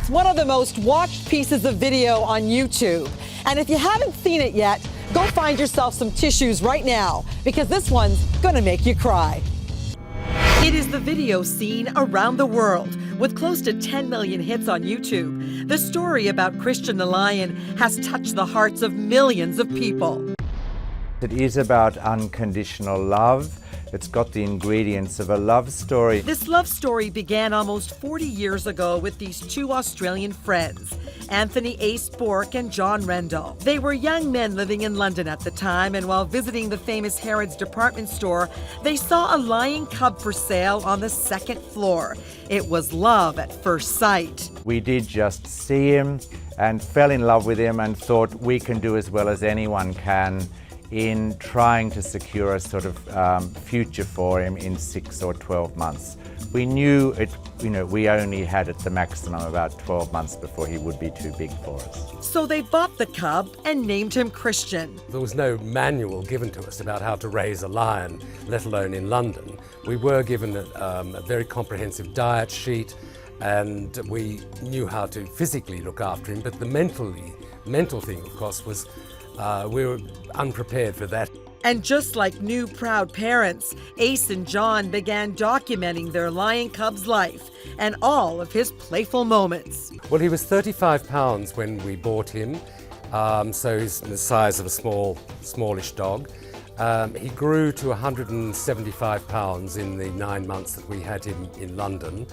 It's one of the most watched pieces of video on YouTube. And if you haven't seen it yet, go find yourself some tissues right now, because this one's gonna make you cry. It is the video seen around the world. With close to 10 million hits on YouTube, the story about Christian the Lion has touched the hearts of millions of people. It is about unconditional love. It's got the ingredients of a love story. This love story began almost 40 years ago with these two Australian friends, Anthony Ace Bourke and John Rendall. They were young men living in London at the time, and while visiting the famous Harrods department store, they saw a lion cub for sale on the second floor. It was love at first sight. We did just see him and fell in love with him and thought we can do as well as anyone can in trying to secure a sort of future for him in 6 or 12 months. We knew it, we only had at the maximum about 12 months before he would be too big for us. So they bought the cub and named him Christian. There was no manual given to us about how to raise a lion, let alone in London. We were given a very comprehensive diet sheet, and we knew how to physically look after him, but the mental thing, of course, was we were unprepared for that. And just like new proud parents, Ace and John began documenting their lion cub's life and all of his playful moments. Well, he was 35 pounds when we bought him, so he's the size of a smallish dog. He grew to 175 pounds in the 9 months that we had him in London.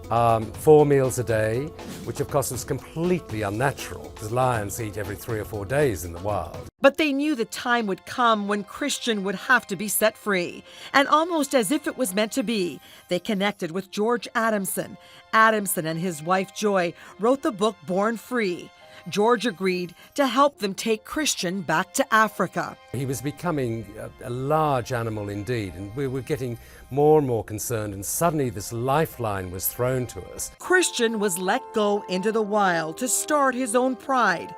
4 meals a day, which of course was completely unnatural, because lions eat every 3 or 4 days in the wild. But they knew the time would come when Christian would have to be set free. And almost as if it was meant to be, they connected with George Adamson. Adamson and his wife Joy wrote the book Born Free. George agreed to help them take Christian back to Africa. He was becoming a large animal indeed, and we were getting more and more concerned, and suddenly this lifeline was thrown to us. Christian was let go into the wild to start his own pride.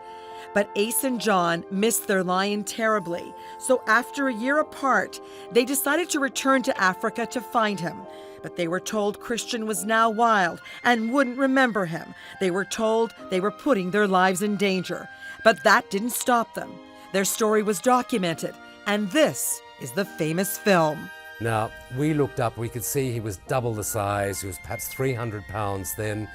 But Ace and John missed their lion terribly, so after a year apart, they decided to return to Africa to find him. But they were told Christian was now wild and wouldn't remember him. They were told they were putting their lives in danger. But that didn't stop them. Their story was documented, and this is the famous film. Now, we looked up, we could see he was double the size, he was perhaps 300 pounds then,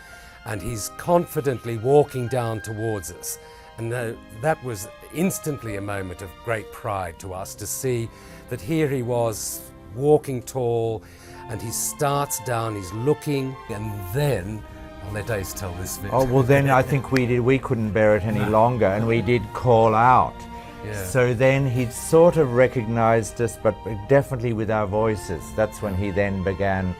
and he's confidently walking down towards us. And that was instantly a moment of great pride to us, to see that here he was, walking tall, and he starts down, he's looking, and then, I'll let Ace tell this bit. Oh, well then I think we couldn't bear it any longer, and we did call out. Yeah. So then he'd sort of recognized us, but definitely with our voices. That's when he then began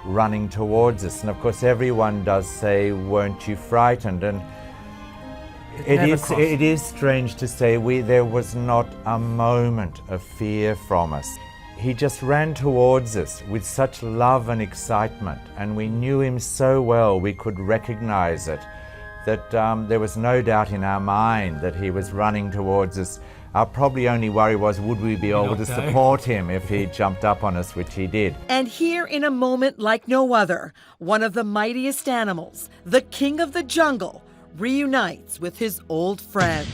running towards us. And of course everyone does say, weren't you frightened? And it is strange to say there was not a moment of fear from us. He just ran towards us with such love and excitement, and we knew him so well we could recognize it, that there was no doubt in our mind that he was running towards us. Our probably only worry was, would we be able to support him if he jumped up on us, which he did. And here, in a moment like no other, one of the mightiest animals, the king of the jungle, reunites with his old friend.